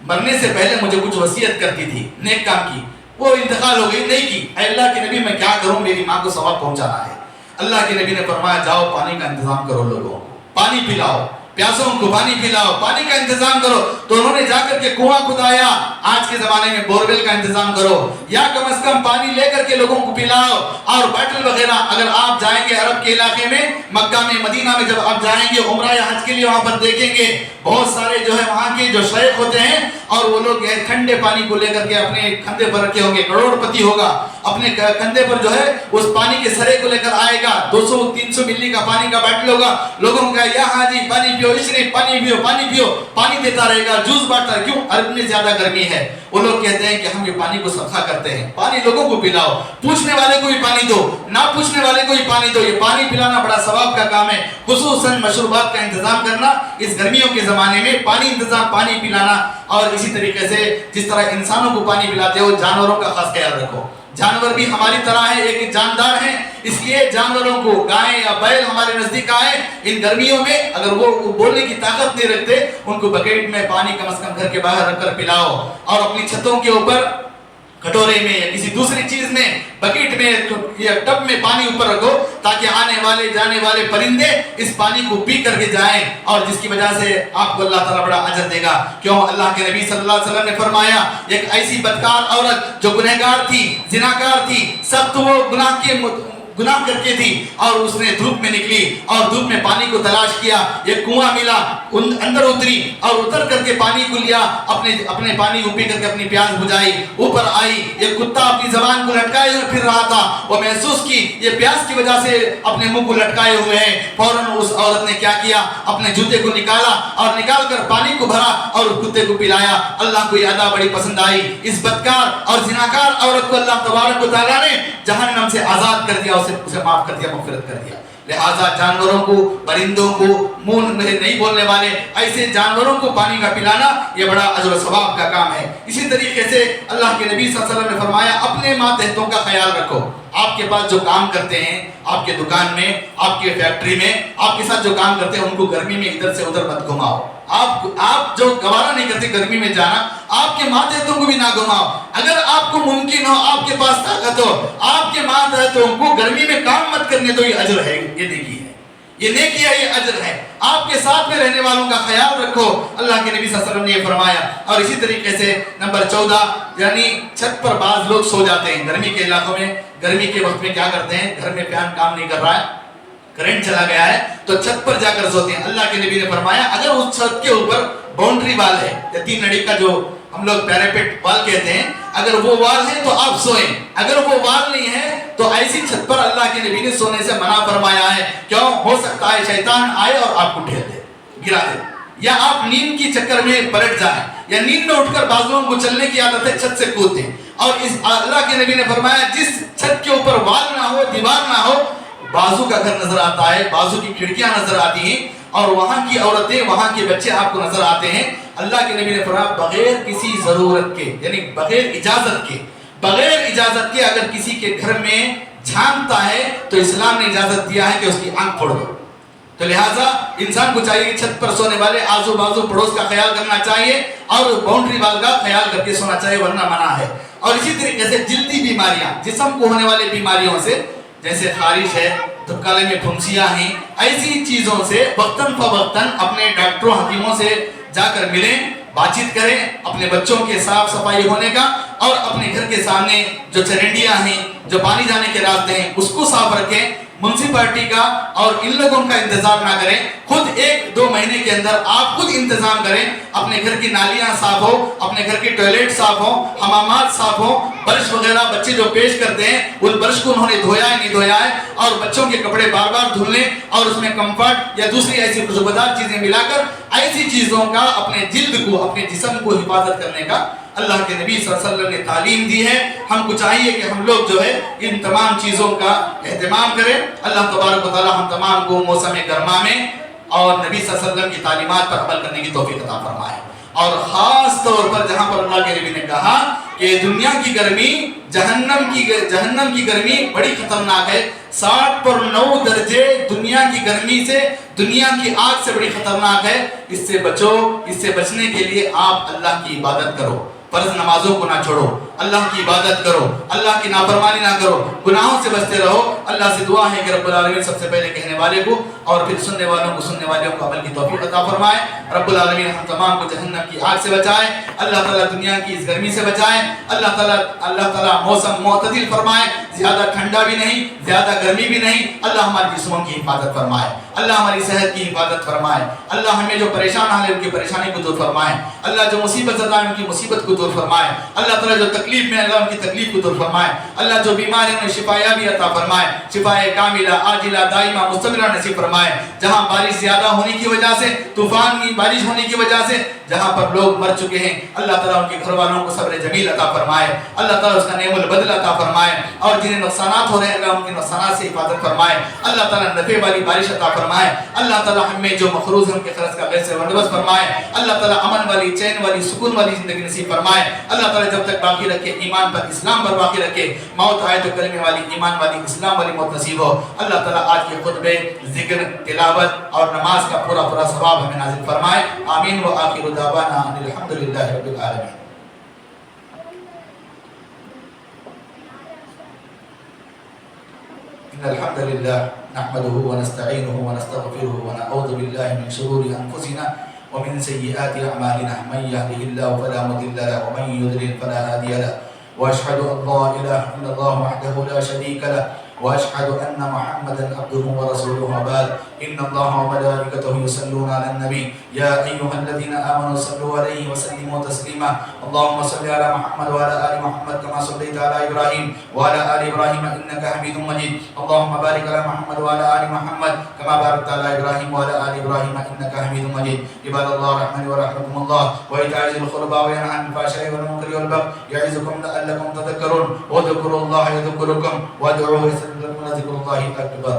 مرنے سے پہلے مجھے کچھ وصیت کرتی تھی نیک کام کی، وہ انتقال ہو گئی، نہیں کی. اے اللہ کے نبی میں کیا کروں، میری ماں کو ثواب پہنچانا ہے. اللہ کے نبی نے فرمایا جاؤ پانی کا انتظام کرو، لوگوں کو پانی پلاؤ، پیاسوں کو پانی پلاؤ، پانی کا انتظام کرو. تو انہوں نے جا کر کے کنواں کھدایا. آج کے زمانے میں بورویل کا انتظام کرو یا کم از کم پانی لے کر کے لوگوں کو پلاؤ. اور باٹل وغیرہ اگر آپ جائیں گے عرب کے علاقے میں، مکہ میں، مدینہ میں جب آپ جائیں گے عمرہ یا حج کے لیے، وہاں پر دیکھیں گے بہت سارے جو ہے وہاں کے جو شیخ ہوتے ہیں اور وہ لوگ ٹھنڈے پانی کو لے کر کے اپنے کندھے پر رکھے ہوں گے، کروڑپتی ہوگا، اپنے کندھے پر جو ہے اس پانی کے سرے کو لے کر آئے گا، 200-300 ملی کا پانی کا باٹل ہوگا، لوگوں کو کہا یا حاجی پانی پیو، اشرب پانی پیو، پانی پیو، پانی دیتا رہے گا، جوس بانٹتا رہے گا۔ کیوں؟ عرب میں زیادہ گرمی ہے، وہ لوگ کہتے ہیں کہ ہم یہ پانی کو صدقہ کرتے ہیں، پانی لوگوں کو پلاؤ، پوچھنے والے کو بھی پانی دو، نہ پوچھنے والے کو بھی پانی دو۔ یہ پانی پلانا بڑا ثواب کا کام ہے، خصوصاً مشروبات کا انتظام کرنا اس گرمیوں کے زمانے میں، پانی انتظام، پانی پلانا۔ اور اسی طریقے سے جس طرح انسانوں کو پانی پلاتے ہو، جانوروں کا خاص خیال رکھو۔ جانور بھی ہماری طرح ہے، ایک جاندار ہیں، اس لیے جانوروں کو، گائے یا بیل ہمارے نزدیک آئے ان گرمیوں میں، اگر وہ بولنے کی طاقت نہیں رکھتے، ان کو بکیٹ میں پانی کم از کم گھر کے باہر رکھ کر پلاؤ، اور اپنی چھتوں کے اوپر کٹورے میں یا کسی دوسری چیز میں، بکیٹ میں یا ٹب میں پانی اوپر رکھو، تاکہ آنے والے جانے والے پرندے اس پانی کو پی کر کے جائیں، اور جس کی وجہ سے آپ کو اللہ تعالیٰ بڑا اجر دے گا۔ کیوں؟ اللہ کے نبی صلی اللہ علیہ وسلم نے فرمایا، ایک ایسی بدکار عورت جو گنہگار تھی، زناکار تھی، سخت وہ گناہ کر کے تھی، اور اس نے دھوپ میں نکلی اور دھوپ میں پانی کو تلاش کیا، ایک کنواں ملا، اندر اتری اور اتر کر کے پانی کو لیا، اپنے پانی کو پی کر کے اپنی پیاس بجھائی، اوپر آئی، ایک کتا اپنی زبان کو لٹکائے ہوئے پھر رہا تھا، وہ محسوس کی یہ پیاس کی وجہ سے اپنے منہ کو لٹکائے ہوئے ہیں، فوراً اس عورت نے کیا کیا، اپنے جوتے کو نکالا اور نکال کر پانی کو بھرا اور اس کتے کو پلایا۔ اللہ کو یہ ادا بڑی پسند آئی، اس بدکار اور زناکار عورت کو اللہ تبارک و تعالیٰ نے جہنم سے آزاد کر دیا، اسے معاف کر دیا، مغفرت کر دیا۔ لہٰذا جانوروں کو، پرندوں کو، منہ نہیں بولنے والے ایسے جانوروں کو پانی کا پلانا یہ بڑا اجر و ثواب کا کام ہے۔ اسی طریقے سے اللہ کے نبی صلی اللہ علیہ وسلم نے فرمایا، اپنے ماتحتوں کا خیال رکھو۔ آپ کے پاس جو کام کرتے ہیں، آپ کے دکان میں، آپ کے فیکٹری میں، آپ کے ساتھ جو کام کرتے ہیں، ان کو گرمی میں ادھر سے ادھر مت گھماؤ۔ آپ جو گوارا نہیں کرتے گرمی میں جانا، آپ کے ماتحتوں کو بھی نہ گھماؤ۔ اگر آپ کو ممکن ہو، آپ کے پاس طاقت ہو، آپ کے ماتحتوں کو گرمی میں کام مت کرنے دو، یہ اجر ہے، یہ نیکی ہے، یہ نیکی ہے، یہ اجر ہے۔ آپ کے ساتھ میں رہنے والوں کا خیال رکھو، اللہ کے نبی صلی اللہ علیہ وسلم نے یہ فرمایا۔ اور اسی طریقے سے نمبر 14، یعنی چھت پر بعض لوگ سو جاتے ہیں گرمی کے علاقوں میں، گرمی کے وقت میں کیا کرتے ہیں، گھر میں فین کام نہیں کر رہا ہے، کرنٹ چلا گیا ہے، تو چھت پر جا کر سوتے ہیں۔ اللہ کے نبی نے فرمایا، اگر اس چھت کے اوپر باؤنڈری وال ہے یا 3 نڑی کا جو ہم لوگ پیراپیٹ وال کہتے ہیں، اگر وہ وال ہے تو آپ سوئیں، اگر وہ وال نہیں ہے تو ایسی چھت پر اللہ کے نبی نے سونے سے منع فرمایا ہے۔ کیوں؟ ہو سکتا ہے شیطان آئے اور آپ کو ڈھیر دے، گرا دے، یا آپ نیند کی چکر میں پلٹ جائیں، یا نیند میں اٹھ کر بازوؤں کو چلنے کی عادت ہے، چھت سے کودتے ہیں۔ اور اس اللہ کے نبی نے فرمایا، جس چھت کے اوپر وال نہ ہو، دیوار نہ ہو، بازو کا گھر نظر آتا ہے، بازو کی کھڑکیاں نظر آتی ہیں، اور وہاں کی عورتیں، وہاں کے بچے آپ کو نظر آتے ہیں۔ اللہ کے نبی نے فرمایا، بغیر کسی ضرورت کے، یعنی بغیر اجازت کے اگر کسی کے گھر میں جھانکتا ہے تو اسلام نے اجازت دیا ہے کہ اس کی آنکھ پھوڑ دو۔ تو لہٰذا انسان کو چاہیے کہ چھت پر سونے والے آزو بازو پڑوس کا خیال کرنا چاہیے، اور باؤنڈری وال کا خیال کر کے سونا چاہیے، ورنہ منع ہے۔ اور اسی طریقے سے جلدی بیماریاں، جسم کو ہونے والے بیماریوں سے، جیسے خارش ہے، دھبکالے میں پھنسیاں ہیں، ایسی چیزوں سے وقتاً فوقتاً اپنے ڈاکٹروں حکیموں سے جا کر ملیں، بات چیت کریں، اپنے بچوں کے صاف صفائی ہونے کا، اور اپنے گھر کے سامنے جو چرنڈیاں ہیں، جو پانی جانے کے راستے ہیں، اس کو صاف رکھیں۔ منسپلٹی کا اور ان لوگوں کا انتظار نہ کریں، خود 1-2 مہینے کے اندر آپ خود انتظام کریں، اپنے گھر کی نالیاں صاف ہو، اپنے گھر کے ٹوائلٹ صاف ہو، حمامات صاف ہو، برش وغیرہ بچے جو پیش کرتے ہیں ان برش کو انہوں نے دھویا ہے نہیں دھویا ہے، اور بچوں کے کپڑے بار بار دھل لیں، اور اس میں کمفرٹ یا دوسری ایسی خوشبودار چیزیں ملا کر ایسی چیزوں کا اپنے جلد کو، اپنے جسم کو حفاظت کرنے کا اللہ کے نبی صلی اللہ علیہ وسلم نے تعلیم دی ہے۔ ہم کو چاہیے کہ ہم لوگ جو ہے ان تمام چیزوں کا اہتمام کریں۔ اللہ تبارک و تعالی ہم تمام کو موسم گرما میں اور نبی صلی اللہ علیہ وسلم کی تعلیمات پر عمل کرنے کی توفیق عطا فرمائے۔ اور خاص طور پر جہاں پر اللہ کے نبی نے کہا کہ دنیا کی گرمی، جہنم کی گرمی بڑی خطرناک ہے، 60/9 درجے دنیا کی گرمی سے، دنیا کی آگ سے بڑی خطرناک ہے، اس سے بچو۔ اس سے بچنے کے لیے آپ اللہ کی عبادت کرو، فرض نمازوں کو نہ چھوڑو، اللہ کی عبادت کرو، اللہ کی نافرمانی نہ کرو، گناہوں سے بچتے رہو۔ اللہ سے دعا ہے کہ رب العالمین سب سے پہلے کہنے والے کو اور پھر سننے والوں کو، سننے والوں کو عمل کی توفیق عطا فرمائے۔ رب العالمین ہم تمام کو جہنم کی آگ سے بچائے، اللہ تعالیٰ دنیا کی اس گرمی سے بچائے، اللہ تعالیٰ موسم معتدل فرمائے، زیادہ ٹھنڈا بھی نہیں، زیادہ گرمی بھی نہیں۔ اللہ ہماری جسموں کی حفاظت فرمائے، اللہ ہماری صحت کی حفاظت فرمائے، اللہ ہمیں جو پریشان حال ہے ان کی پریشانی کو دور فرمائے، اللہ جو مصیبت زدہ ہے ان کی مصیبت کو دور فرمائے، اللہ تعالیٰ جو تکلیف میں اللہ ان کی تکلیف کو دور فرمائے، اللہ جو بیمار ہیں انہیں شفا بھی عطا فرمائے، شفا کاملہ عاجلہ دائمہ مستمرہ نصیب فرمائے۔ جہاں بارش زیادہ ہونے کی وجہ سے، طوفان کی بارش ہونے کی وجہ سے جہاں پر لوگ مر چکے ہیں، اللہ تعالیٰ ان کے گھر والوں کو صبر جمیل عطا فرمائے، اللہ تعالیٰ اس کا نعم البدل عطا فرمائے، اور جنہیں نقصانات ہو رہے ہیں اللہ ان کے نقصانات سے حفاظت فرمائے، اللہ تعالیٰ نفع والی بارش عطا فرمائے، اللہ تعالیٰ ہمیں جو مخروض ہیں ان کے قرض کا بے سے بندوبست فرمائے، اللہ تعالیٰ امن والی، چین والی، سکون والی زندگی نصیب فرمائے، اللہ تعالیٰ جب تک باقی رکھے ایمان پر، اسلام پر باقی رکھے، موت آئے تو کلمے والی، ایمان والی، اسلام والی موت نصیب ہو۔ اللہ تعالیٰ آج کے خطبے، ذکر، تلاوت اور نماز کا پورا ثواب ہمیں نازل فرمائے۔ آمین و آخر دعوانا ان الحمدللہ رب العالمین۔ إن الحمد لله نحمده ونستعينه ونستغفره ونعوذ بالله من شرور أنفسنا ومن سيئات أعمالنا، من يهده الله فلا مضل له ومن يضلل فلا هادي له، وأشهد أن لا إله إلا الله وحده لا شريك له، وأشهد أن محمدا عبده ورسوله، وبعد إن الله وملائكته يصلون على النبي يا أيها الذين آمنوا صلوا عليه وسلموا تسليما، اللهم صل على محمد وعلى آل محمد كما صليت على إبراهيم وعلى آل إبراهيم إنك حميد مجيد، اللهم بارك على محمد وعلى آل محمد كما باركت على إبراهيم وعلى آل إبراهيم إنك حميد مجيد۔ عباد الله رحمني ورحمكم الله، وإيتاء ذي القربى وينهى عن الفحشاء والمنكر والبغي يعظكم لعلكم تذكرون، واذكروا الله يذكركم وادعوه يستجب لكم ولذكر الله أكبر۔